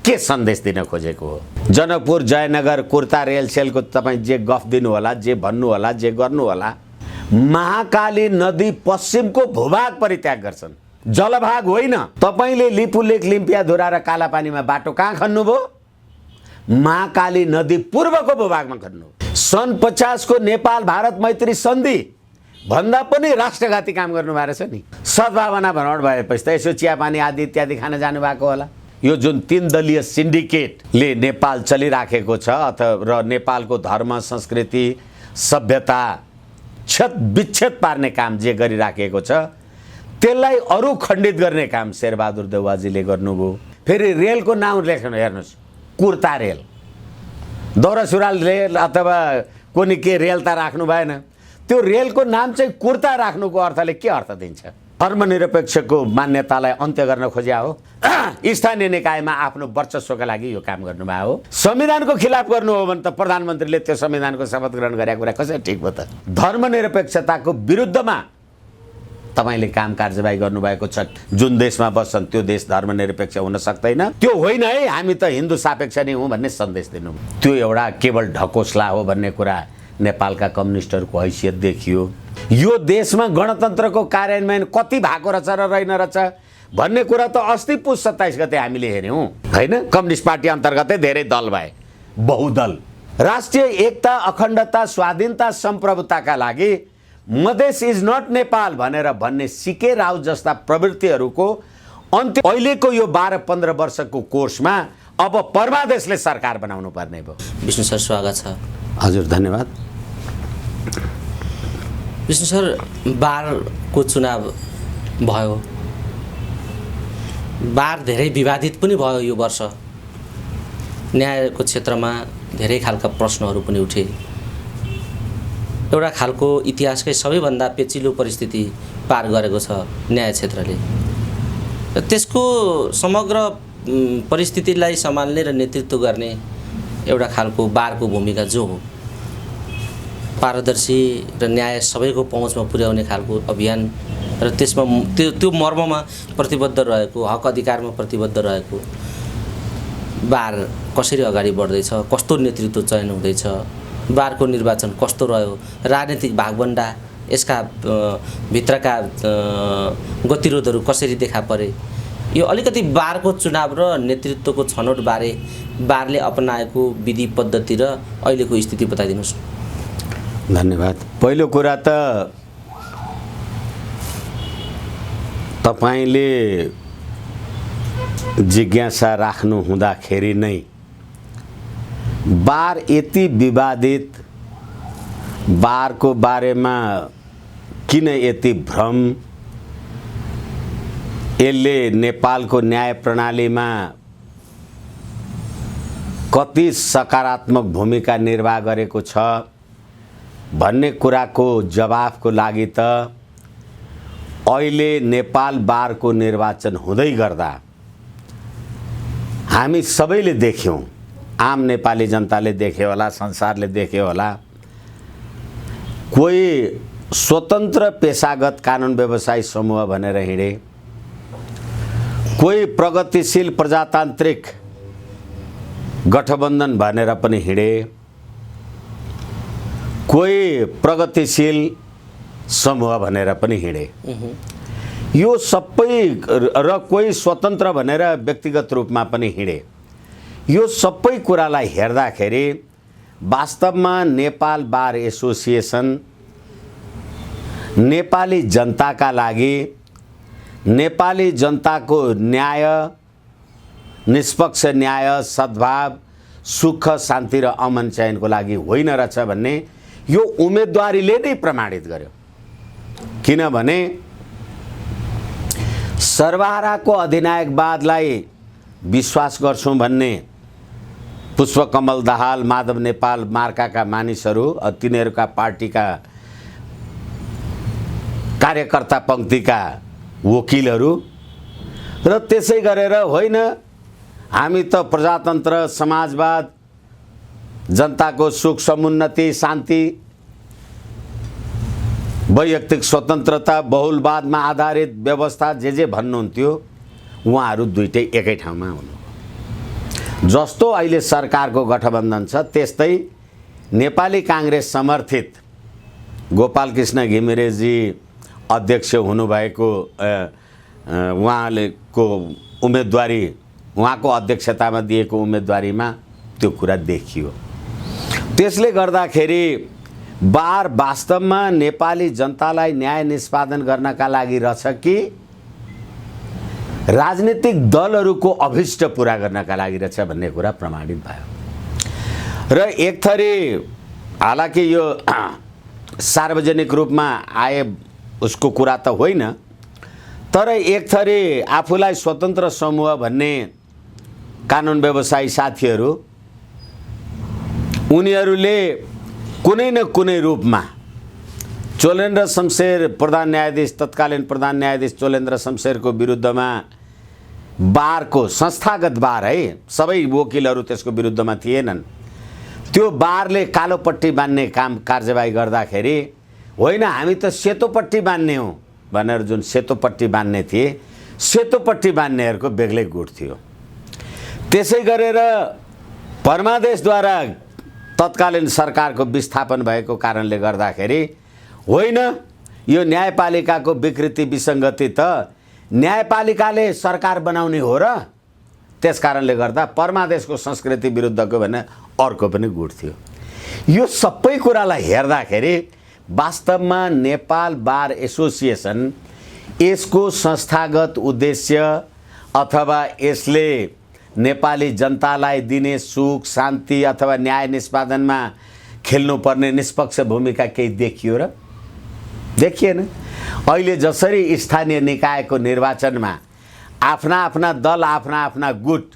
के सन्देश दिन खोजेको हो? जनकपुर जयनगर कुर्ता रेल सेलको तपाईँ जे गफ दिनु होला, जे भन्नु होला, जे गर्नु होला, महाकाली नदी पश्चिमको भूभाग परित्याग गर्छन्, जलभाग होइन। तपाईले लिपुलेक लिम्पियाधुरा र कालापानीमा बाटो कहाँ खन्नुभयो? महाकाली नदी पूर्वको भूभागमा खन्नु। सन् 50 को नेपाल भारत मैत्री सन्धि भन्दा पनि राष्ट्रघाती काम गर्नुभएको रहेछ नि। सद्भावना भ्रमण भएपछि त यसो चियापानी आदि इत्यादि खान जानुभएको होला। यो जुन 3 दलीय सिन्डिकेटले नेपाल चलिराखेको छ र नेपालको धर्म संस्कृति सभ्यता क्षत विच्छेद पार्ने काम जे गरिराखेको छ त्यसलाई अरू खण्डित गर्ने काम शेरबहादुर देउवाजीले गर्नुभयो। फेरि रेलको नाम लेख्नु हेर्नुहोस्, कुर्ता रेल, दौरा सुरुवाल रेल अथवा कुनै के रेल त राख्नु भएन। त्यो रेलको नाम चाहिँ कुर्ता राख्नुको अर्थले के अर्थ दिन्छ? धर्मनिरपेक्षको मान्यतालाई अन्त्य गर्न खोज्या हो। स्थानीय निकायमा आफ्नो वर्चस्वका लागि यो काम गर्नुभयो हो। संविधानको खिलाफ गर्नु हो भने त प्रधानमन्त्रीले त्यो संविधानको शपथ ग्रहण गरेको कुरा कसरी ठिक भयो त? धर्मनिरपेक्षताको विरुद्धमा तपाईले काम कारबाही गर्नुभएको छ। जुन देशमा बस्छन् त्यो देश धर्मनिरपेक्ष हुन सक्दैन, त्यो होइन है, हामी त हिन्दू सापेक्ष नै हौँ भन्ने सन्देश दिनु, त्यो एउटा केवल ढकोसला हो भन्ने कुरा नेपालका कम्युनिस्टहरूको हैसियत देखियो। यो देशमा गणतन्त्रको कार्यान्वयन कति भएको रहेछ र रहेन रहेछ भन्ने कुरा त अस्ति पुस 27 गते हामीले हेर्यौँ हैन। कम्युनिस्ट पार्टी अन्तर्गतै धेरै दल भए, बहुदल। राष्ट्रिय एकता, अखण्डता, स्वाधीनता, सम्प्रभुताका लागि मधेस इज नट नेपाल भनेर भन्ने सिके राव जस्ता प्रवृत्तिहरूको अन्त्य अहिलेको यो 12-15 वर्षको कोर्समा अब परमादेशले सरकार बनाउनु पर्ने भयो। विष्णु सर स्वागत छ। हजुर धन्यवाद। विष्णु सर, बारको चुनाव भयो, बार धेरै विवादित पनि भयो यो वर्ष। न्यायको क्षेत्रमा धेरै खालका प्रश्नहरू पनि उठे। एउटा खालको इतिहासकै सबैभन्दा पेचिलो परिस्थिति पार गरेको छ न्याय क्षेत्रले। त्यसको समग्र परिस्थितिलाई सम्हाल्ने र नेतृत्व गर्ने एउटा खालको बारको भूमिका जो हो, पारदर्शी र न्याय सबैको पहुँचमा पुर्याउने खालको अभियान र त्यसमा त्यो मर्ममा प्रतिबद्ध रहेको, हक अधिकारमा प्रतिबद्ध रहेको बार कसरी अगाडि बढ्दैछ, कस्तो नेतृत्व चयन हुँदैछ, बारको निर्वाचन कस्तो रह्यो, राजनीतिक भागभण्डा, यसका भित्रका गतिरोधहरू कसरी देखा परे, यो अलिकति बारको चुनाव र नेतृत्वको छनौटबारे बारले अपनाएको विधि पद्धति र अहिलेको स्थिति बताइदिनुहोस्। धन्यवाद। पहिलो कुरा त तपाईले जिज्ञासा राख्नु हुँदाखेरि नै बार यति विवादित, बारको बारेमा किन यति भ्रम, यसले नेपालको न्याय प्रणालीमा कति सकारात्मक भूमिका निर्वाह गरेको छ भन्ने कुराको जवाफको लागि त अहिले नेपाल बारको निर्वाचन हुँदै गर्दा हामी सबैले देख्यौँ, आम नेपाली जनताले देख्यो होला, संसारले देख्यो होला, कोही स्वतन्त्र पेशागत कानुन व्यवसायी समूह भनेर हिँडे, कोही प्रगतिशील प्रजातान्त्रिक गठबन्धन भनेर पनि हिँडे, कोही प्रगतिशील समूह भनेर पनि हिँडे। यो सबै र कोही स्वतन्त्र भनेर व्यक्तिगत रूपमा पनि हिँडे। यो सबै कुरालाई हेर्दाखेरि वास्तवमा नेपाल बार एसोसिएसन नेपाली जनताका लागि, नेपाली जनताको न्याय, निष्पक्ष न्याय, सद्भाव, सुख, शान्ति र अमन चयनको लागि होइन रहेछ भन्ने यो उम्मेदवारीले नै प्रमाणित गर्यो। किनभने सर्वहाराको अधिनायकवादलाई विश्वास गर्छौं भन्ने पुष्पकमल दाहाल, माधव नेपाल मार्काका मानिसहरू, तिनीहरूका पार्टीका कार्यकर्ता पंक्तिका वकिलहरू र त्यसै गरेर होइन हामी त प्रजातन्त्र, समाजवाद, जनताको सुख समुन्नति, शान्ति, वैयक्तिक स्वतन्त्रता, बहुलवादमा आधारित व्यवस्था जे भन्नुहुन्थ्यो, उहाँहरू दुईटै एकै ठाउँमा हुनु। जस्तो अहिले सरकारको गठबन्धन छ त्यस्तै नेपाली काङ्ग्रेस समर्थित गोपालकृष्ण घिमिरेजी अध्यक्ष हुनुभएको उहाँको उम्मेदवारी, उहाँको अध्यक्षतामा दिएको उम्मेदवारीमा त्यो कुरा देखियो। त्यसले गर्दाखेरि बार वास्तवमा नेपाली जनतालाई न्याय निष्पादन गर्नका लागि रहेछ कि राजनीतिक दलहरूको अभिष्ट पुरा गर्नका लागि रहेछ भन्ने कुरा प्रमाणित भयो। र एक थरी हालाकि यो सार्वजनिक रूपमा आए उसको कुरा त होइन, तर एक थरी आफूलाई स्वतन्त्र समूह भन्ने कानुन व्यवसायी साथीहरू उनीहरूले कुनै न कुनै रूपमा चोलेन्द्र शमशेर प्रधान न्यायाधीश, तत्कालीन प्रधान न्यायाधीश चोलेन्द्र शमशेरको विरुद्धमा बारको संस्थागत बार है, सबै वकिलहरू त्यसको विरुद्धमा थिएनन्, त्यो बारले कालो पट्टी बान्ने काम कार्यवाही गर्दाखेरि होइन हामी त सेतो पट्टी बान्ने हौँ भनेर जुन सेतो पट्टी बान्ने थिए, सेतो पट्टी बान्नेहरूको बेग्लै गुट थियो। त्यसै गरेर परमादेशद्वारा तत्कालीन सरकारको विस्थापन भएको कारणले गर्दाखेरि होइन यो न्यायपालिकाको विकृति विसङ्गति त न्यायपालिकाले सरकार बनाउने हो र, त्यस कारणले गर्दा परमादेशको संस्कृति विरुद्धको भने अर्को पनि गुट थियो। यो सबै कुरालाई हेर्दाखेरि वास्तवमा नेपाल बार एसोसिएसन यसको संस्थागत उद्देश्य अथवा यसले नेपाली जनतालाई दिने सुख शान्ति अथवा न्याय निष्पादनमा खेल्नुपर्ने निष्पक्ष भूमिका केही देखियो र? देखिएन। अहिले जसरी स्थानीय निकायको निर्वाचनमा आफ्ना आफ्ना दल आफ्ना आफ्ना गुट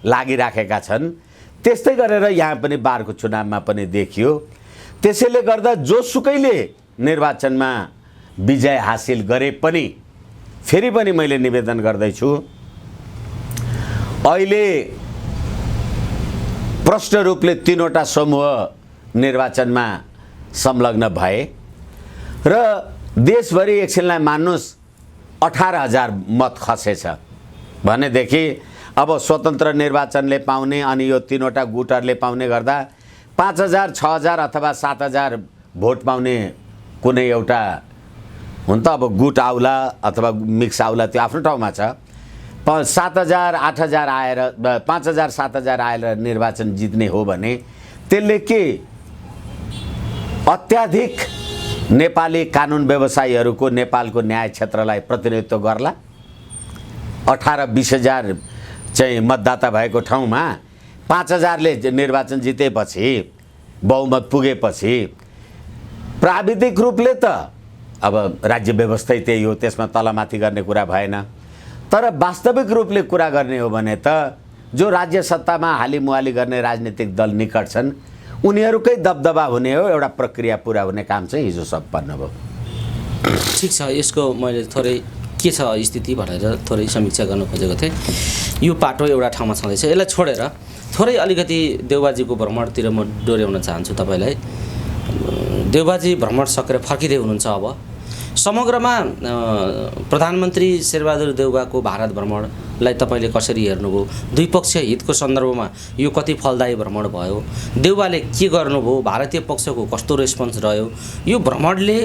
लागिराखेका छन्, त्यस्तै गरेर यहाँ पनि बारको चुनावमा पनि देखियो। त्यसैले गर्दा जोसुकैले निर्वाचनमा विजय हासिल गरे पनि फेरि पनि मैले निवेदन गर्दैछु, अहिले प्रष्ट रूपले 3वटा समूह निर्वाचनमा संलग्न भए र देशभरि एकछिनलाई मान्नुस् 18,000 मत खसेछ भनेदेखि अब स्वतन्त्र निर्वाचनले पाउने अनि यो 3वटा गुटहरूले पाउने गर्दा 5,000, 6,000 अथवा 7,000 भोट पाउने कुनै एउटा हुन त अब गुट आउला अथवा मिक्स आउला, त्यो आफ्नो ठाउँमा छ। 7,000, 8,000 आएर 5,000, 7,000 आएर निर्वाचन जित्ने हो भने त्यसले के अत्याधिक नेपाली कानुन व्यवसायीहरूको नेपालको न्याय क्षेत्रलाई प्रतिनिधित्व गर्ला? 18-20,000 चाहिँ मतदाता भएको ठाउँमा 5,000ले निर्वाचन जितेपछि, बहुमत पुगेपछि प्राविधिक रूपले त अब राज्य व्यवस्था त्यही हो, त्यसमा तलमाथि गर्ने कुरा भएन। तर वास्तविक रूपले कुरा गर्ने हो भने त जो राज्य सत्तामा हालिमुहाली गर्ने राजनीतिक दल निकट छन् उनीहरूकै दबदबा हुने हो, एउटा प्रक्रिया पुरा हुने काम चाहिँ हिजो सम्पन्न भयो। ठिक छ, यसको मैले थोरै के छ स्थिति भनेर थोरै समीक्षा गर्न खोजेको थिएँ। यो पाटो एउटा ठाउँमा छँदैछ, यसलाई छोडेर थोरै अलिकति देउबाजीको भ्रमणतिर म डोर्याउन चाहन्छु तपाईँलाई। देउबाजी भ्रमण सकेर फर्किँदै हुनुहुन्छ। अब समग्रमा प्रधानमन्त्री शेरबहादुर देउवाको भारत भ्रमणलाई तपाईँले कसरी हेर्नुभयो? द्विपक्षीय हितको सन्दर्भमा यो कति फलदायी भ्रमण भयो? देउवाले के गर्नुभयो? भारतीय पक्षको कस्तो रेस्पोन्स रह्यो? यो भ्रमणले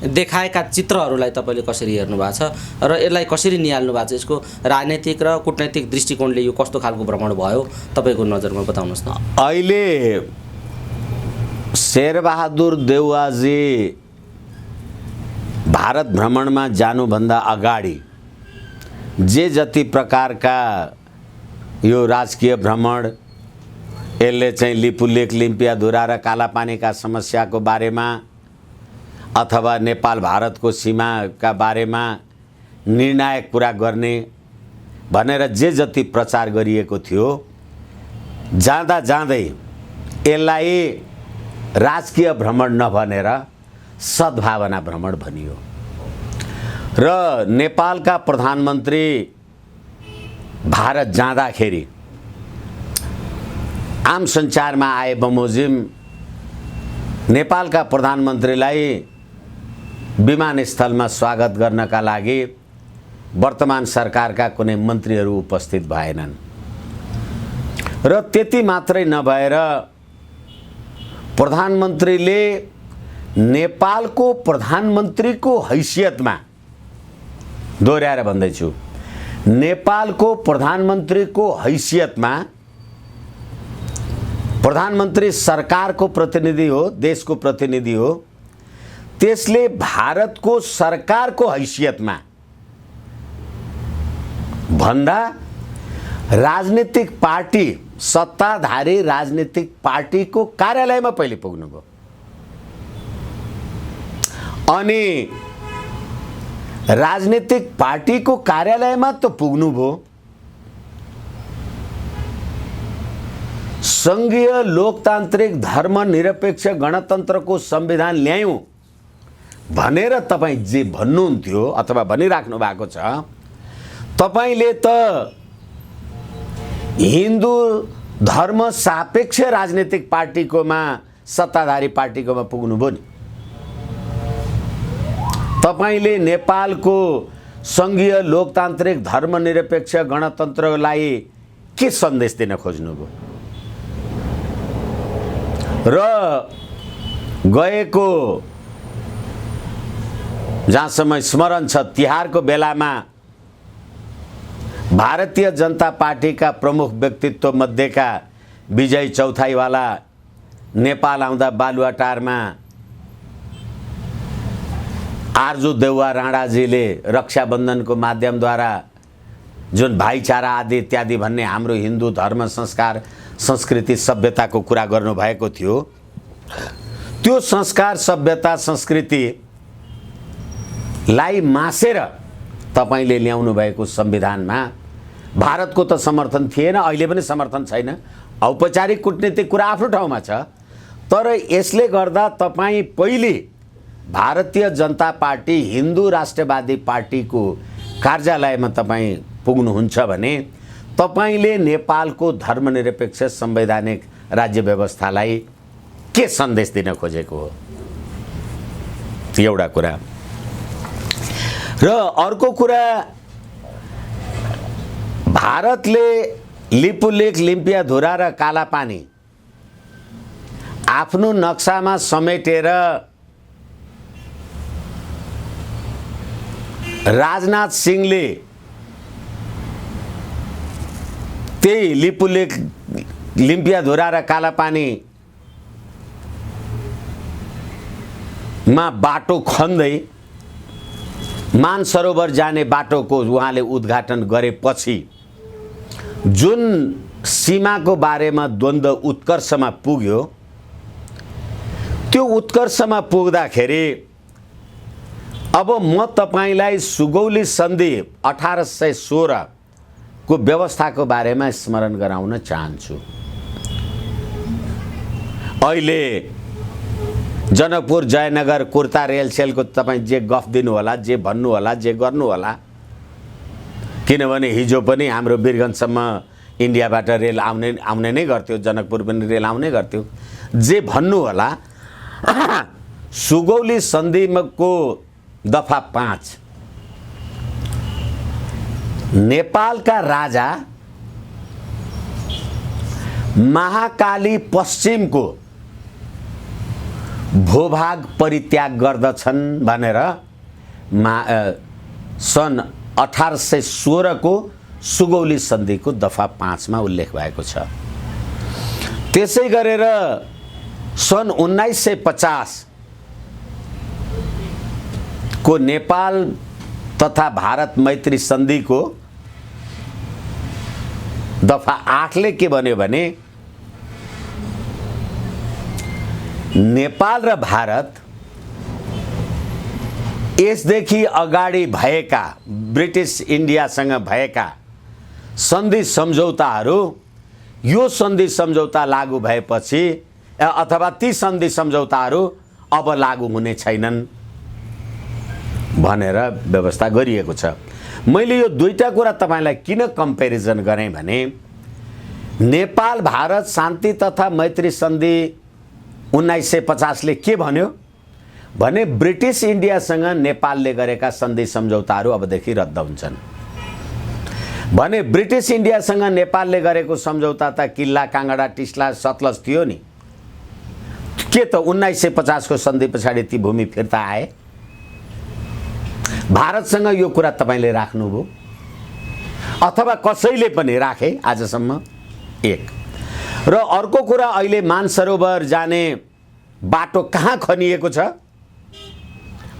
देखाएका चित्रहरूलाई तपाईँले कसरी हेर्नु भएको छ र यसलाई कसरी निहाल्नु भएको छ? यसको राजनैतिक र कूटनैतिक दृष्टिकोणले यो कस्तो खालको भ्रमण भयो तपाईँको नजरमा बताउनुहोस् न। अहिले शेरबहादुर देउवाजी भारत भ्रमणमा जानुभन्दा अगाडि जे जति प्रकारका यो राजकीय भ्रमण यसले चाहिँ लिपुलेक, लिम्पियाधुरा र कालापानीका समस्याको बारेमा अथवा नेपाल भारतको सीमाका बारेमा निर्णायक कुरा गर्ने भनेर जे जति प्रचार गरिएको थियो, जाँदा जाँदै यसलाई राजकीय भ्रमण नभनेर सद्भावना भ्रमण भनियो र नेपालका प्रधानमन्त्री भारत जाँदाखेरि आम सञ्चारमा आए बमोजिम नेपालका प्रधानमन्त्रीलाई विमानस्थलमा स्वागत गर्नका लागि वर्तमान सरकारका कुनै मन्त्रीहरू उपस्थित भएनन् र त्यति मात्रै नभएर प्रधानमन्त्रीले नेपालको प्रधानमन्त्रीको हैसियतमा, दोहोऱ्याएर भन्दैछु, नेपालको प्रधानमन्त्रीको हैसियतमा, प्रधानमन्त्री सरकारको प्रतिनिधि हो, देशको प्रतिनिधि हो, त्यसले भारतको सरकारको हैसियतमा भन्दा राजनीतिक पार्टी, सत्ताधारी राजनीतिक पार्टीको कार्यालयमा पहिले पुग्नुभयो अनि राजनीतिक पार्टीको कार्यालयमा त पुग्नुभयो, संघीय लोकतान्त्रिक धर्मनिरपेक्ष गणतन्त्रको संविधान ल्यायौँ भनेर तपाईँ जे भन्नुहुन्थ्यो अथवा भनिराख्नु भएको छ, तपाईले त हिन्दू धर्म सापेक्ष राजनीतिक पार्टीकोमा, सत्ताधारी पार्टीकोमा पुग्नुभयो नि। तपाईले नेपालको संघीय लोकतान्त्रिक धर्मनिरपेक्ष गणतन्त्रलाई के सन्देश दिन खोज्नुभयो? र गएको जहाँसम्म स्मरण छ, तिहारको बेलामा भारतीय जनता पार्टीका प्रमुख व्यक्तित्व मध्येका विजय चौथाईवाला नेपाल आउँदा बालुवाटारमा आर्जु देउवा राणाजीले रक्षाबन्धनको माध्यमद्वारा जुन भाइचारा आदि इत्यादि भन्ने हाम्रो हिन्दू धर्म, संस्कार, संस्कृति, सभ्यताको कुरा गर्नुभएको थियो, त्यो संस्कार, सभ्यता, संस्कृतिलाई मासेर तपाईले ल्याउनु भएको संविधानमा भारतको त समर्थन थिएन, अहिले पनि समर्थन छैन। औपचारिक कूटनीतिक कुरा आफ्नो ठाउँमा छ, तर यसले गर्दा तपाईँ पहिले भारतीय जनता पार्टी, हिन्दू राष्ट्रवादी पार्टीको कार्यालयमा तपाईँ पुग्नुहुन्छ भने तपाईले नेपालको धर्मनिरपेक्ष संवैधानिक राज्य व्यवस्थालाई के सन्देश दिन खोजेको हो? एउटा कुरा। र अर्को कुरा, भारतले लिपुलेख, लिम्पियाधुरा र कालापानी आफ्नो नक्सामा समेटेर राजनाथ सिंहले त्यही लिपुलेख, लिम्पियाधुरा र कालापानी मा बाटो खन्दै मानसरोवर जाने बाटोको उहाँले उद्घाटन गरेपछि जुन सीमाको बारेमा द्वन्द्व उत्कर्षमा पुग्यो, त्यो उत्कर्षमा पुग्दाखेरि अब म तपाईलाई सुगौली सन्धि 1816 को व्यवस्थाको बारेमा स्मरण गराउन चाहन्छु। अहिले जनकपुर, जयनगर, कुर्ता रेल सेलको तपाईँ जे गफ दिनु होला, जे भन्नु होला, जे गर्नु होला, किनभने हिजो पनि हाम्रो वीरगन्जसम्म इन्डियाबाट रेल आउने नै गर्थ्यो, जनकपुर पनि रेल आउने गर्थ्यो, जे भन्नु होला। सुगौली सन्धिको दफा 5 नेपालका राजा महाकाली पश्चिमको भूभाग परित्याग गर्दछन् भनेर सन् 1816 को सुगौली सन्धिको दफा 5 मा उल्लेख भएको छ। त्यसै गरेर सन् 1950 को नेपाल तथा भारत मैत्री सन्धिको दफा 8 ले के भन्यो भने नेपाल र भारत यसदेखि अगाडि भएका ब्रिटिस इन्डियासँग भएका सन्धि सम्झौताहरू, यो सन्धि सम्झौता लागू भएपछि अथवा ती सन्धि सम्झौताहरू अब लागू हुने छैनन् भनेर व्यवस्था गरिएको छ। मैले यो दुईटा कुरा तपाईलाई किन कम्पेरिजन गरेँ भने नेपाल भारत शान्ति तथा मैत्री सन्धि 1950 ले के भन्यो भने ब्रिटिस इन्डियासँग नेपालले गरेका सन्धि सम्झौताहरू अबदेखि रद्द हुन्छन्। भने ब्रिटिस इन्डियासँग नेपालले गरेको सम्झौता त किल्ला काँगडा टिस्ला सतलज थियो नि, के त 1950 को सन्धि पछाडि ती भूमि फिर्ता आए? भारतसँग यो कुरा तपाईले राख्नुभयो अथवा कसैले पनि राखे आजसम्म? एक। र अर्को कुरा, अहिले मानसरोवर जाने बाटो कहाँ खनिएको छ?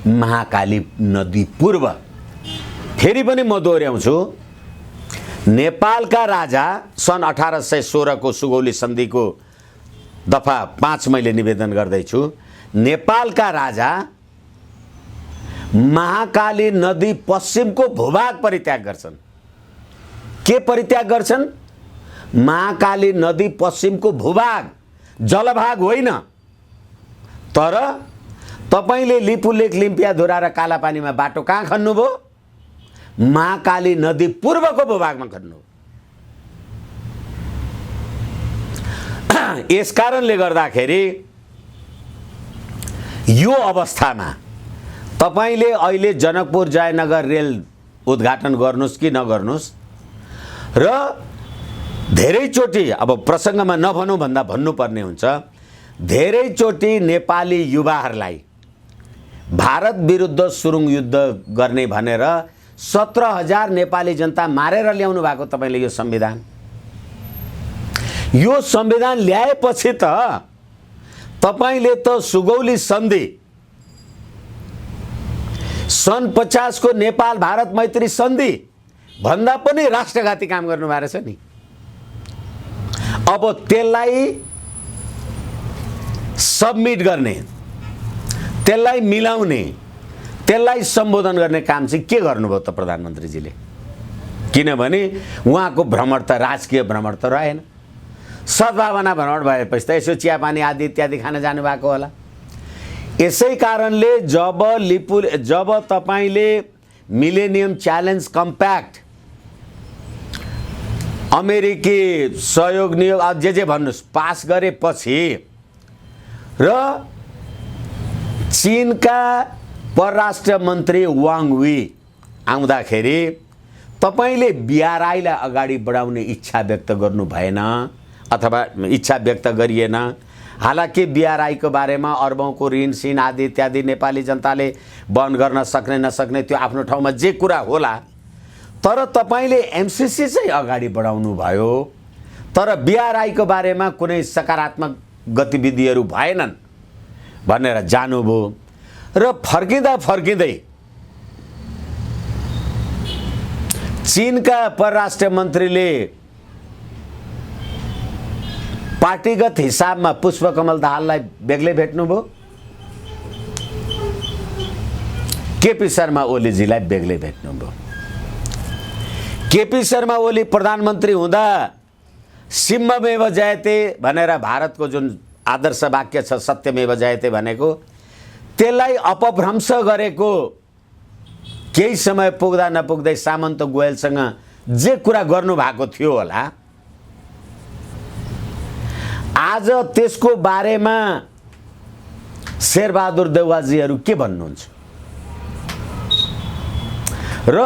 महाकाली नदी पूर्व। फेरि पनि म दोहोऱ्याउँछु, नेपालका राजा सन् 1816 को सुगौली सन्धिको दफा 5 मैले निवेदन गर्दैछु, नेपालका राजा महाकाली नदी पश्चिमको भूभाग परित्याग गर्छन्। के परित्याग गर्छन्? महाकाली नदी पश्चिमको भूभाग, जलभाग होइन। तर तपाईले लिपुलेक लिम्पियाधुरा र कालापानीमा बाटो कहाँ खन्नुभयो? महाकाली नदी पूर्वको भूभागमा खन्नु। यस कारणले गर्दाखेरि यो अवस्थामा तपाईले अहिले जनकपुर जयनगर रेल उद्घाटन गर्नुस् कि नगर्नुस्, र धेरैचोटि अब प्रसङ्गमा नभनौँ भन्दा भन्नुपर्ने हुन्छ, धेरैचोटि नेपाली युवाहरूलाई भारत विरुद्ध सुरुङ युद्ध गर्ने भनेर 17,000 नेपाली जनता मारेर ल्याउनु भएको तपाईले यो संविधान। यो संविधान ल्याएपछि त तपाईले त सुगौली सन्धि सन् 50 को नेपाल भारत मैत्री सन्धि भन्दा पनि राष्ट्रघाती काम गर्नु भएको छ नि। अब त्यसलाई सबमिट गर्ने, त्यसलाई मिलाउने, त्यसलाई सम्बोधन गर्ने काम चाहिँ के गर्नुभयो त प्रधानमन्त्रीजीले? किनभने उहाँको भ्रमण त राजकीय भ्रमण त रहेन, सद्भावना भ्रमण भएपछि त यसो चियापानी आदि इत्यादि खान जानुभएको होला। यसै कारणले जब तपाईले मिलेनियम च्यालेन्ज कम्प्याक्ट, अमेरिकी सहयोग नियोग जे भन्नुस् पास गरेपछि र चीनका परराष्ट्र मन्त्री वाङ वी आउँदाखेरि तपाईले बिआरआईलाई अगाडि बढाउने इच्छा व्यक्त गर्नु भएन अथवा इच्छा व्यक्त गरिएन। हालाकि बिआरआईको बारेमा अरबौंको ऋण सिन आदि इत्यादि नेपाली जनताले बन्द गर्न सक्ने नसक्ने त्यो आफ्नो ठाउँमा जे कुरा होला, तर तपाईले एमसीसी चाहिँ अगाडि बढाउनु भयो, तर बिआरआईको बारेमा कुनै सकारात्मक गतिविधिहरू भएनन् भनेर जानुभयो। र फर्किँदै चीनका परराष्ट्र मन्त्रीले पार्टीगत हिसाबमा पुष्पकमल दाहाललाई बेग्लै भेट्नुभयो, केपी शर्मा ओलीजीलाई बेग्लै भेट्नुभयो। केपी शर्मा ओली प्रधानमन्त्री हुँदा सिंहमेव जयते भनेर भारतको जुन आदर्श वाक्य छ सत्यमेव जयते भनेको, त्यसलाई अपभ्रंश गरेको केही समय पुग्दा नपुग्दै सामन्त गोयलसँग जे कुरा गर्नु भएको थियो होला, आज त्यसको बारेमा शेरबहादुर देउवाजीहरू के भन्नुहुन्छ? र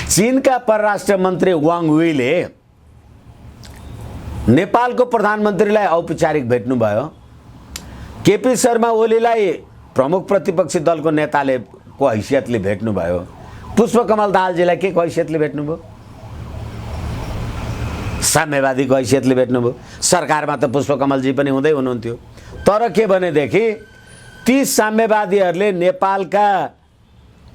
चीनका परराष्ट्र मन्त्री वाङ वीले नेपालको प्रधानमन्त्रीलाई औपचारिक भेट्नुभयो, केपी शर्मा ओलीलाई प्रमुख प्रतिपक्षी दलको नेताले को हैसियतले भेट्नुभयो, पुष्पकमल दाहालजीलाई के को हैसियतले भेट्नुभयो? साम्यवादीको हैसियतले भेट्नुभयो। सरकारमा त पुष्पकमलजी पनि हुँदै हुनुहुन्थ्यो, तर के भनेदेखि ती साम्यवादीहरूले नेपालका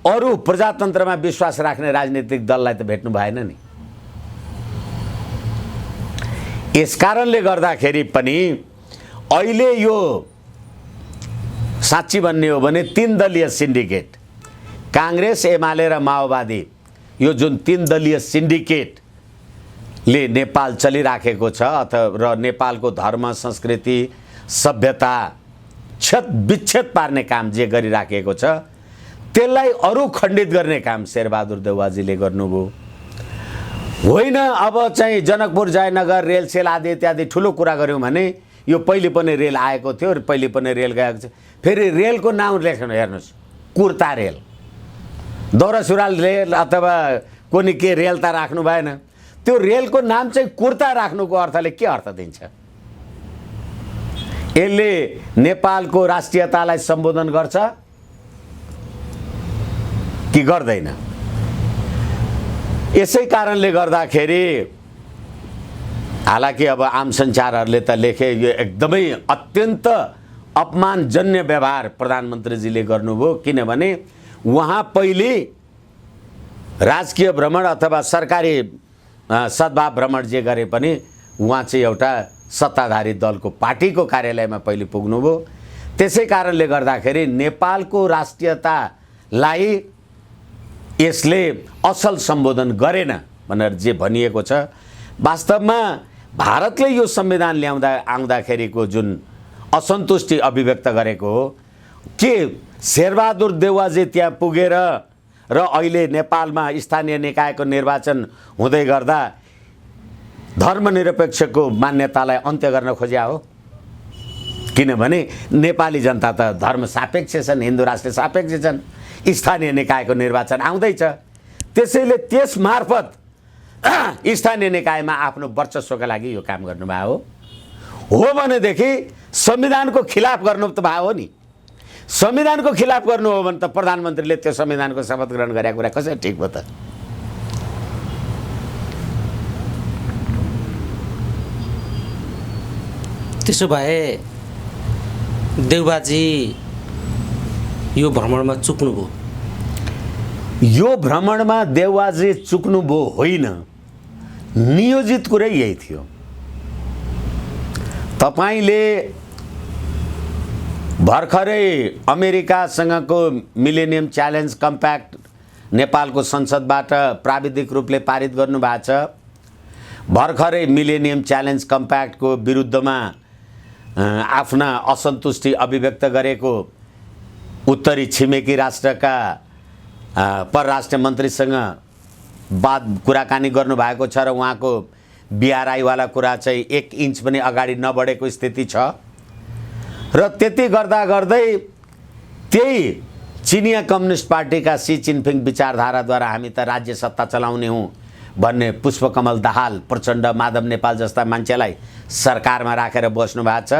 अरू प्रजातन्त्रमा विश्वास राख्ने राजनीतिक दललाई त भेट्नु भएन नि। यस कारणले गर्दाखेरि पनि अहिले यो साँच्ची भन्ने हो भने 3 दलीय सिन्डिकेट, कांग्रेस एमाले र माओवादी, यो जुन 3 दलीय सिन्डिकेटले नेपाल चलिराखेको छ र नेपालको धर्म संस्कृति सभ्यता विच्छेद पार्ने काम जे गरिराखेको छ, त्यसलाई अरू खण्डित गर्ने काम शेरबहादुर देउवाजीले गर्नुभयो। होइन अब चाहिँ जनकपुर जयनगर रेल सेल आदि इत्यादि ठुलो कुरा गऱ्यौँ भने यो पहिले पनि रेल आएको थियो र पहिले पनि रेल गएको छ। फेरि रेलको नाउँ लेख्नु हेर्नुहोस्, कुर्ता रेल, दौरा सुरुवाल रेल अथवा कुनै के रेल त राख्नु भएन। त्यो रेलको नाम चाहिँ कुर्ता राख्नुको अर्थले के अर्थ दिन्छ? यसले नेपालको राष्ट्रियतालाई सम्बोधन गर्छ कि गर्दैन? यसै कारणले गर्दाखेरि हालाकि अब आम सञ्चारहरूले त लेखे यो एकदमै अत्यन्त अपमानजन्य व्यवहार प्रधानमन्त्रीजीले गर्नुभयो, किनभने उहाँ पहिले राजकीय भ्रमण अथवा सरकारी सद्भाव भ्रमण जे गरे पनि उहाँ चाहिँ एउटा सत्ताधारी दलको पार्टीको कार्यालयमा पहिले पुग्नुभयो। त्यसै कारणले गर्दाखेरि नेपालको राष्ट्रियतालाई यसले असल सम्बोधन गरेन भनेर जे भनिएको छ, वास्तवमा भारतले यो संविधान आउँदाखेरिको जुन असन्तुष्टि अभिव्यक्त गरेको हो, के शेरबहादुर देउवाजी त्यहाँ पुगेर र अहिले नेपालमा स्थानीय निकायको निर्वाचन हुँदै गर्दा धर्मनिरपेक्षको मान्यतालाई अन्त्य गर्न खोज्या हो? किनभने नेपाली जनता त धर्म सापेक्ष छन्, हिन्दू राष्ट्र सापेक्ष छन्। स्थानीय निकायको निर्वाचन आउँदैछ, त्यसैले त्यस मार्फत स्थानीय निकायमा आफ्नो वर्चस्वका लागि यो काम गर्नुभएको हो भनेदेखि संविधानको खिलाफ गर्नु त भयो नि। संविधानको खिलाफ गर्नु हो भने त प्रधानमन्त्रीले त्यो संविधानको शपथ ग्रहण गरेको कुरा कसरी ठिक भयो त? त्यसो भए देउबाजी यो भ्रमणमा चुक्नुभयो? यो भ्रमणमा देउवाजी चुक्नुभयो होइन, नियोजित कुरै यही थियो। तपाईले भर्खरै अमेरिकासँगको मिलेनियम च्यालेन्ज कम्प्याक्ट नेपालको संसदबाट प्राविधिक रूपले पारित गर्नुभएको छ। भर्खरै मिलेनियम च्यालेन्ज कम्प्याक्टको विरुद्धमा आफ्ना असन्तुष्टि अभिव्यक्त गरेको उत्तरी छिमेकी राष्ट्रका परराष्ट्र मन्त्रीसँग कुराकानी गर्नुभएको छ र उहाँको बिआरआईवाला कुरा चाहिँ 1 इन्च पनि अगाडि नबढेको स्थिति छ र त्यति गर्दा गर्दै त्यही चिनिया कम्युनिस्ट पार्टीका सी जिनपिङ विचारधाराद्वारा हामी त राज्य सत्ता चलाउने हौँ भन्ने पुष्पकमल दाहाल, प्रचण्ड, माधव नेपाल जस्ता मान्छेलाई सरकारमा राखेर बस्नु भएको छ।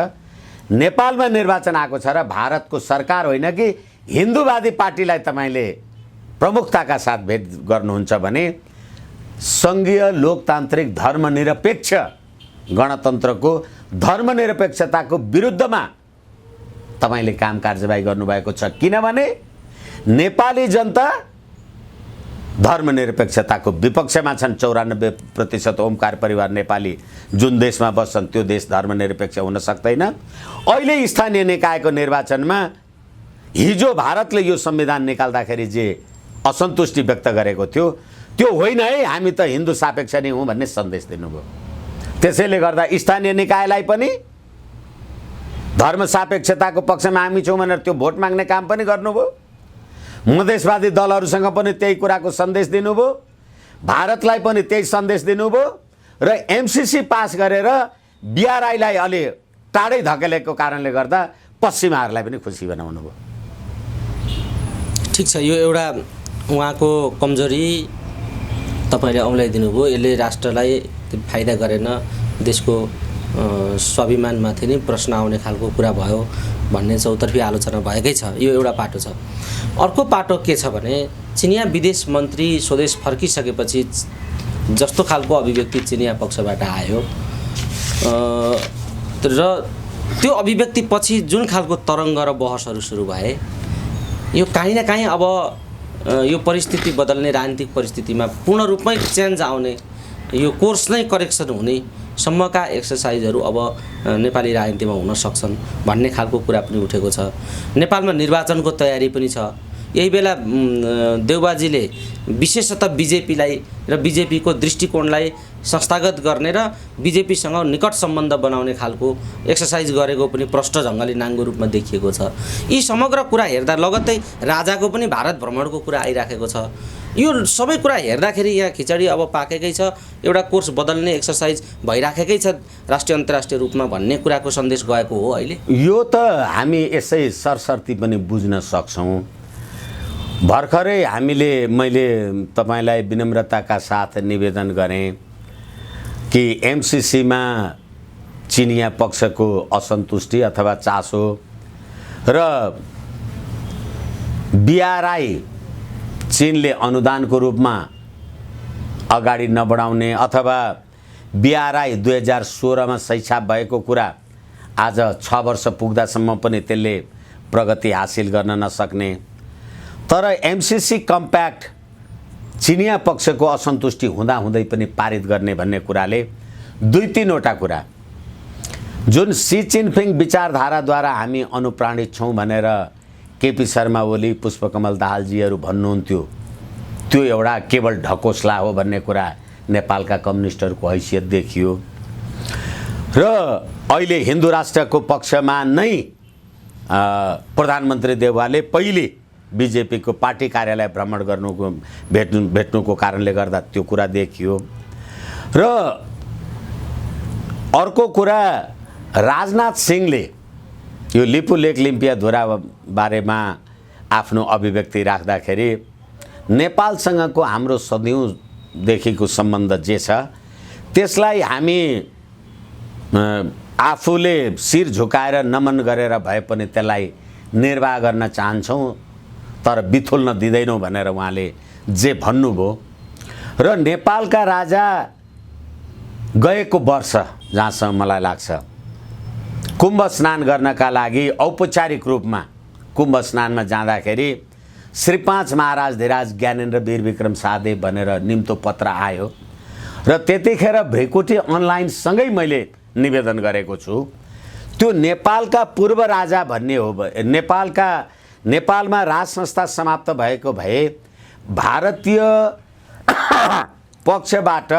नेपालमा निर्वाचन आएको छ र भारतको सरकार होइन कि हिन्दूवादी पार्टीलाई तपाईँले प्रमुखताका साथ भेट गर्नुहुन्छ भने सङ्घीय लोकतान्त्रिक धर्मनिरपेक्ष गणतन्त्रको धर्मनिरपेक्षताको विरुद्धमा तपाईँले काम कारबाही गर्नुभएको छ। किनभने नेपाली जनता धर्मनिरपेक्षताको विपक्षमा छन्। 94% ओमकार परिवार नेपाली जुन देशमा बस्छन् त्यो देश धर्मनिरपेक्ष हुन सक्दैन। अहिले स्थानीय निकायको निर्वाचनमा हिजो भारतले यो संविधान निकाल्दाखेरि जे असन्तुष्टि व्यक्त गरेको थियो त्यो होइन है, हामी त हिन्दू सापेक्ष नै हौँ भन्ने सन्देश दिनुभयो। त्यसैले गर्दा स्थानीय निकायलाई पनि धर्म सापेक्षताको पक्षमा हामी छौँ भनेर त्यो भोट माग्ने काम पनि गर्नुभयो। मधेसवादी दलहरूसँग पनि त्यही कुराको सन्देश दिनुभयो, भारतलाई पनि त्यही सन्देश दिनुभयो र एमसीसी पास गरेर बिआरआईलाई अलि टाढै धकेलेको कारणले गर्दा पश्चिमाहरूलाई पनि खुसी बनाउनु भयो। ठिक छ, यो एउटा उहाँको कमजोरी तपाईँले औँल्याइदिनु भयो। यसले राष्ट्रलाई फाइदा गरेन, देशको स्वाभिमानमाथि नै प्रश्न आउने खालको कुरा भयो भन्ने चौतर्फी आलोचना भएकै छ। यो एउटा पाटो छ। अर्को पाटो के छ भने चिनिया विदेश मन्त्री स्वदेश फर्किसकेपछि जस्तो खालको अभिव्यक्ति चिनिया पक्षबाट आयो र त्यो अभिव्यक्तिपछि जुन खालको तरङ्ग र बहसहरू सुरु भए, यो काहीँ न काहीँ अब यो परिस्थिति बदल्ने, राजनीतिक परिस्थितिमा पूर्ण रूपमै चेन्ज आउने, यो कोर्स नै करेक्सन हुने सम्मका एक्सर्साइजहरू अब नेपाली राजनीतिमा हुन सक्छन् भन्ने खालको कुरा पनि उठेको छ। नेपालमा निर्वाचनको तयारी पनि छ। यही बेला देउबाजीले विशेषतः बिजेपीलाई र बिजेपीको दृष्टिकोणलाई संस्थागत गर्ने र बिजेपीसँग निकट सम्बन्ध बनाउने खालको एक्सर्साइज गरेको पनि प्रष्ट ढङ्गले नाङ्गो रूपमा देखिएको छ। यी समग्र कुरा हेर्दा लगत्तै राजाको पनि भारत भ्रमणको कुरा आइराखेको छ। यो सबै कुरा हेर्दाखेरि यहाँ खिचडी अब पाकेकै छ, एउटा कोर्स बदल्ने एक्सर्साइज भइराखेकै छ राष्ट्रिय अन्तर्राष्ट्रिय रूपमा भन्ने कुराको सन्देश गएको हो अहिले। यो त हामी यसै सरसर्ती पनि बुझ्न सक्छौँ। भर्खरै मैले तपाईँलाई विनम्रताका साथ निवेदन गरेँ कि एमसीसीमा चिनिया पक्षको असन्तुष्टि अथवा चासो र बीआरआई चीनले अनुदानको रूपमा अगाडि नबढाउने अथवा बीआरआई 2016 मा सैछाप भएको कुरा आज 6 वर्ष पुग्दासम्म पनि त्यसले प्रगति हासिल गर्न नसक्ने, तर एमसीसी कम्प्याक्ट चिनिया पक्षको असन्तुष्टि हुँदाहुँदै पनि पारित गर्ने भन्ने कुराले 2-3वटा कुरा जुन सी चिनफिङ विचारधाराद्वारा हामी अनुप्राणित छौँ भनेर केपी शर्मा ओली, पुष्पकमल दाहालजीहरू भन्नुहुन्थ्यो, त्यो एउटा केवल ढकोसला हो भन्ने कुरा नेपालका कम्युनिस्टहरूको हैसियत देखियो। र अहिले हिन्दू राष्ट्रको पक्षमा नै प्रधानमन्त्री देउवाले पहिले बीजेपीको पार्टी कार्यालय भ्रमण गर्नुको भेट्नुको कारणले गर्दा त्यो कुरा देखियो। र अर्को कुरा, राजनाथ सिंहले यो लिपु लेक लिम्पियाधुरा बारेमा आफ्नो अभिव्यक्ति राख्दाखेरि नेपालसँगको हाम्रो सदियौँदेखिको सम्बन्ध जे छ त्यसलाई हामी आफूले शिर झुकाएर नमन गरेर भए पनि त्यसलाई निर्वाह गर्न चाहन्छौँ, तर बिथुल्न दिँदैनौँ भनेर उहाँले जे भन्नुभयो। र नेपालका राजा गएको वर्ष जहाँसम्म मलाई लाग्छ कुम्भ स्नान गर्नका लागि औपचारिक रूपमा कुम्भ स्नानमा जाँदाखेरि श्री 5 महाराज धिराज ज्ञानेन्द्र वीर विक्रम साहदेव भनेर निम्तो पत्र आयो र त्यतिखेर भ्रिकुटी अनलाइनसँगै मैले निवेदन गरेको छु। त्यो नेपालका पूर्व राजा भन्ने हो, नेपालमा राज संस्था समाप्त भएको भए भारतीय पक्षबाट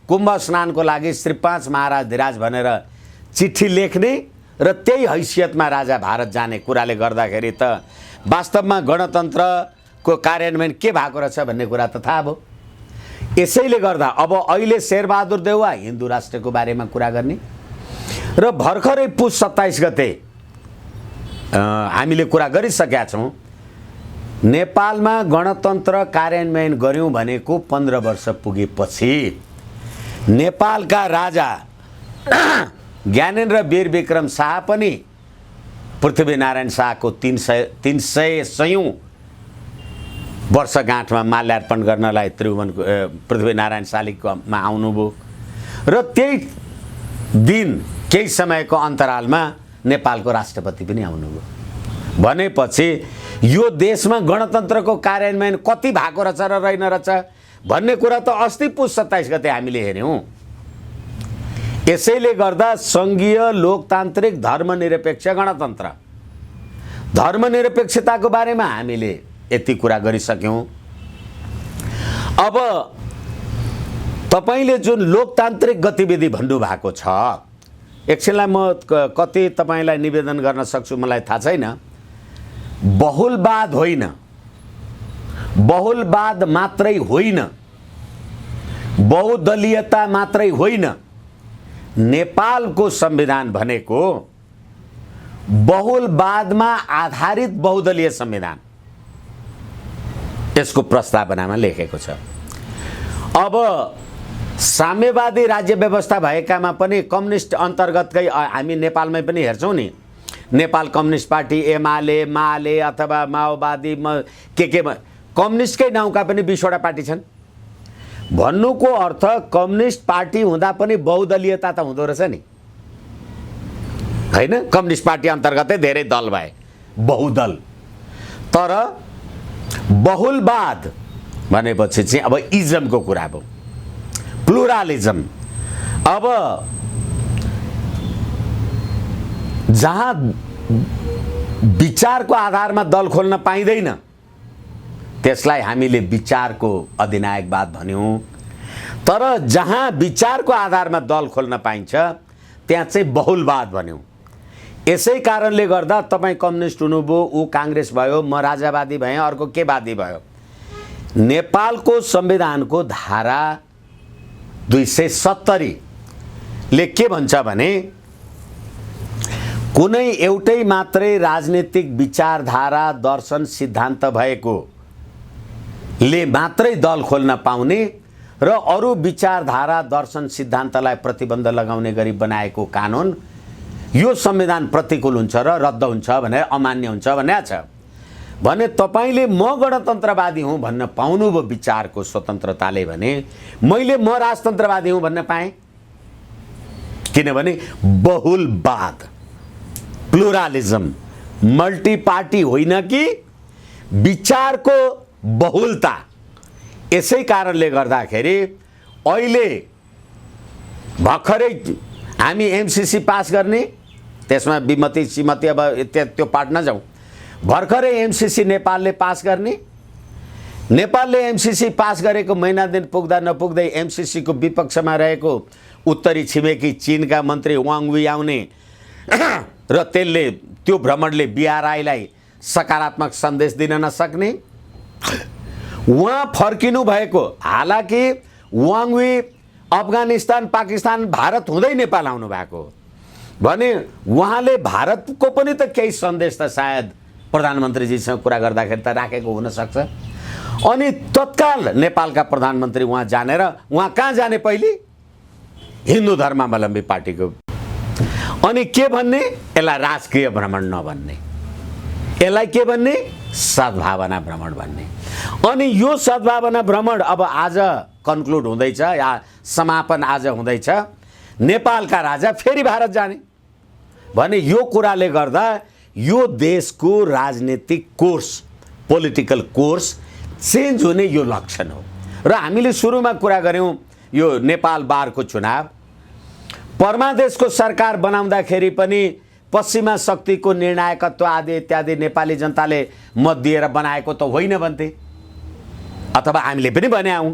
कुम्भ स्नानको लागि श्री 5 महाराज धिराज भनेर चिठी लेख्ने र त्यही हैसियतमा राजा भारत जाने कुराले गर्दाखेरि त वास्तवमा गणतन्त्रको कार्यान्वयन के भएको रहेछ भन्ने कुरा त थाहा भयो। यसैले गर्दा अब अहिले शेरबहादुर देउवा हिन्दू राष्ट्रको बारेमा कुरा गर्ने र भर्खरै पुस 27 गते हामीले कुरा गरिसकेका छौँ, नेपालमा गणतन्त्र कार्यान्वयन गर्यौँ भनेको 15 वर्ष पुगेपछि नेपालका राजा ज्ञानेन्द्र वीर विक्रम शाह पनि पृथ्वीनारायण शाहको 300औं वर्षगाँठमा माल्यार्पण गर्नलाई त्रिभुवनको पृथ्वीनारायण शालिगमा आउनुभयो र त्यही दिन केही समयको अन्तरालमा नेपालको राष्ट्रपति पनि आउनुभयो। भनेपछि यो देशमा गणतन्त्रको कार्यान्वयन कति भएको रहेछ र रहेन रहेछ भन्ने कुरा त अस्ति पुस 27 गते हामीले हेर्यौँ। यसैले गर्दा सङ्घीय लोकतान्त्रिक धर्मनिरपेक्ष गणतन्त्र, धर्मनिरपेक्षताको बारेमा हामीले यति कुरा गरिसक्यौँ। अब तपाईले जुन लोकतान्त्रिक गतिविधि भन्नुभएको छ, एकछिनलाई म कति तपाईलाई निवेदन गर्न सक्छु मलाई थाहा छैन। बहुलवाद होइन, बहुलवाद मात्रै होइन, बहुदलीयता मात्रै होइन, नेपालको संविधान भनेको बहुलवादमा आधारित बहुदलीय संविधान यसको प्रस्तावनामा लेखेको छ। अब साम्यवादी राज्य व्यवस्था भएकामा पनि कम्युनिस्ट अन्तर्गतकै हामी नेपालमै पनि हेर्छौँ नि, नेपाल कम्युनिस्ट पार्टी, एमाले, माले अथवा माओवादी के कम्युनिस्टकै नाउँका पनि 20वटा पार्टी छन्। भन्नुको अर्थ कम्युनिस्ट पार्टी हुँदा पनि बहुदलीयता त हुँदो रहेछ नि, हैन? कम्युनिस्ट पार्टी अन्तर्गतै धेरै दल भए, बहुदल। तर बहुलवाद भनेपछि चाहिँ अब इजमको कुरा भयो, प्लुरालिजम। अब जहाँ विचारको आधारमा दल खोल्न पाइँदैन त्यसलाई हामीले विचारको अधिनायकवाद भन्यौँ, तर जहाँ विचारको आधारमा दल खोल्न पाइन्छ त्यहाँ चाहिँ बहुलवाद भन्यौँ। यसै कारणले गर्दा तपाईँ कम्युनिस्ट हुनुभयो, ऊ काङ्ग्रेस भयो, म राजावादी भएँ, अर्को के वादी भयो। नेपालको संविधानको धारा 270 ले के भन्छ भने कुनै एउटै मात्रै राजनीतिक विचारधारा, दर्शन, सिद्धान्त भएको ले मात्रै दल खोल्न पाउने र अरू विचारधारा दर्शन सिद्धान्तलाई प्रतिबन्ध लगाउने गरी बनाएको कानुन यो संविधान प्रतिकूल हुन्छ र रद्द हुन्छ भनेर अमान्य हुन्छ भनेको छ भने तपाईले म गणतन्त्रवादी हुँ भन्न पाउनुभयो विचारको स्वतन्त्रताले भने मैले म राजतन्त्रवादी हुँ भन्न पाएँ किनभने बहुलवाद प्लुरालिज्म मल्टी पार्टी होइन कि विचारको बहुलता यसै कारणले गर्दाखेरि अहिले भर्खरै हामी एमसीसी पास गर्ने त्यसमा विमति श्रीमती अब त्यो पार्ट नजाउँ भर्खरै एमसीसी नेपालले पास गर्ने नेपालले एमसीसी पास गरेको महिना दिन पुग्दा नपुग्दै एमसीसी को विपक्षमा रहेको उत्तरी छिमेकी चीनका मन्त्री वाङ वी आउने र त्यसले त्यो भ्रमणले बीआरआईलाई सकारात्मक सन्देश दिन नसक्ने उहाँ फर्किनु भएको हालाकि वाङ वी अफगानिस्तान पाकिस्तान भारत हुँदै नेपाल आउनु भएको भने उहाँले भारतको पनि त केही सन्देश त सायद प्रधानमन्त्रीजीसँग कुरा गर्दाखेरि त राखेको हुन सक्छ अनि तत्काल नेपालका प्रधानमन्त्री उहाँ जानेर उहाँ कहाँ जाने पहिले हिन्दू धर्मावलम्बी पार्टीको अनि के भन्ने यसलाई राजकीय भ्रमण नभन्ने यसलाई के भन्ने सद्भावना भ्रमण भन्ने अनि यो सद्भावना भ्रमण अब आज कन्क्लुड हुँदैछ या समापन आज हुँदैछ नेपालका राजा फेरि भारत जाने भने यो कुराले गर्दा यो देशको राजनीतिक कोर्स पोलिटिकल कोर्स चेन्ज हुने यो लक्षण हो र हामीले सुरुमा कुरा गर्यौं यो नेपाल बारको चुनाव परमादेशको सरकार बनाउँदाखेरि पनि पश्चिमा शक्तिको निर्णायकत्व आदि इत्यादि नेपाली जनताले मत दिएर बनाएको त होइन भन्थे अथवा हामीले पनि भने आउँ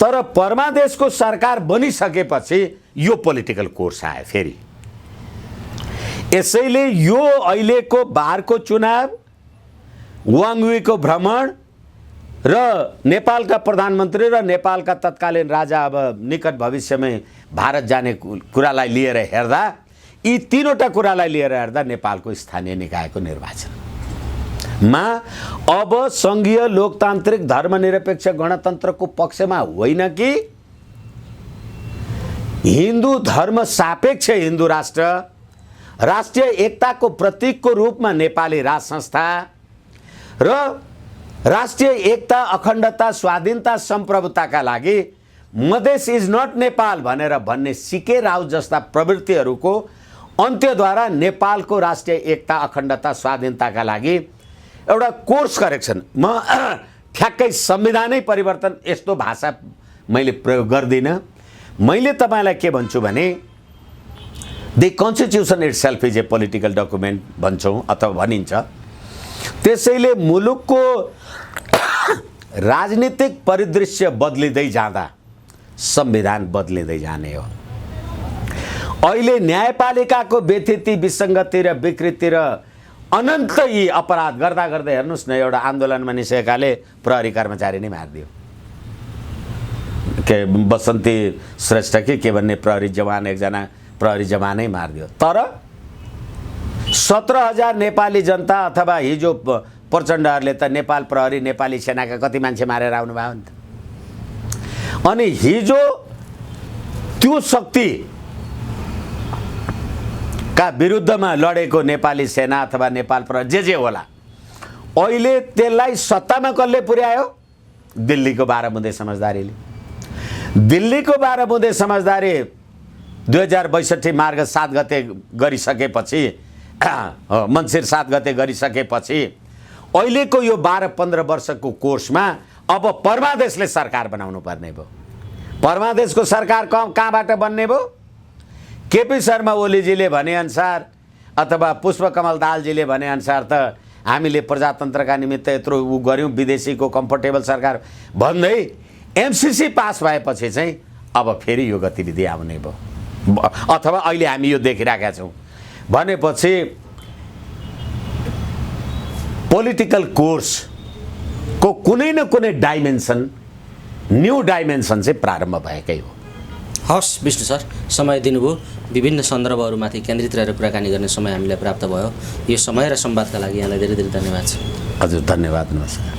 तर परमादेशको सरकार बनिसकेपछि यो पोलिटिकल कोर्स आयो फेरि यसैले यो अहिलेको बारको चुनाव वाङ वीको भ्रमण र नेपालका प्रधानमन्त्री र नेपालका तत्कालीन राजा अब निकट भविष्यमै भारत जाने कुरालाई लिएर हेर्दा यी तीनवटा कुरालाई लिएर हेर्दा नेपालको स्थानीय निकायको निर्वाचनमा अब संघीय लोकतान्त्रिक धर्मनिरपेक्ष गणतन्त्रको पक्षमा होइन कि हिन्दू धर्म सापेक्ष हिन्दू राष्ट्र राष्ट्रिय एकताको प्रतीकको रूपमा नेपाली राज संस्था र राष्ट्रिय एकता अखण्डता स्वाधीनता सम्प्रभुताका लागि मधेस इज नट नेपाल भनेर भन्ने सिके राव जस्ता प्रवृत्तिहरूको अन्त्यद्वारा नेपालको राष्ट्रिय एकता अखण्डता स्वाधीनताका लागि एउटा कोर्स करेक्सन म ठ्याक्कै संविधानै परिवर्तन यस्तो भाषा मैले प्रयोग गर्दिनँ मैले तपाईलाई के भन्छु भने the constitution itself is a political document भन्छौँ अथवा भनिन्छ त्यसैले मुलुकको राजनीतिक परिदृश्य बदलिँदै जाँदा संविधान बदलिँदै जाने हो अहिले न्यायपालिकाको व्यथिति विसङ्गति र विकृति र अनन्त यी अपराध गर्दा गर्दै हेर्नुस् न एउटा आन्दोलनमा निस्केकाले प्रहरी कर्मचारी नै मारिदियो के बसन्ती श्रेष्ठ के भन्ने प्रहरी जवान एकजना प्रहरी जवानै मारिदियो तर 17,000 नेपाली जनता अथवा हिजो प्रचण्डहरूले त नेपाल प्रहरी नेपाली सेनाका कति मान्छे मारेर आउनु भयो नि त अनि हिजो त्यो शक्ति का विरुद्धमा लडेको नेपाली सेना अथवा नेपाल प्रहरी जे होला अहिले त्यसलाई सत्तामा कसले पुर्यायो दिल्लीको 12 बुँदे समझदारीले दिल्लीको 12 बुँदे समझदारी 2062 मार्ग 7 गते गरिसकेपछि मन्सिर 7 गते गरिसकेपछि अहिलेको यो 12-15 वर्षको कोर्समा अब परमादेशले सरकार बनाउनु पर्ने भयो परमादेशको सरकार कहाँबाट बन्ने भयो केपी शर्मा ओलीजीले भनेअनुसार अथवा पुष्पकमल दाहालजीले भनेअनुसार त हामीले प्रजातन्त्रका निमित्त यत्रो उ गर्यौं विदेशीको कम्फर्टेबल सरकार भन्दै एमसीसी पास भएपछि चाहिँ अब फेरि यो गतिविधि आउने भयो अथवा अहिले हामी यो देखिरहेका छौं भनेपछि पोलिटिकल कोर्स को कुनै न कुनै डाइमेन्सन न्यू डाइमेन्सन चाहिँ प्रारम्भ भएकै हो हस् विष्णु सर समय दिनुभयो विभिन्न सन्दर्भहरूमाथि केन्द्रित रहेर कुराकानी गर्ने समय हामीलाई प्राप्त भयो यो समय र संवादका लागि यहाँलाई धेरै धेरै धन्यवाद छ हजुर धन्यवाद नमस्कार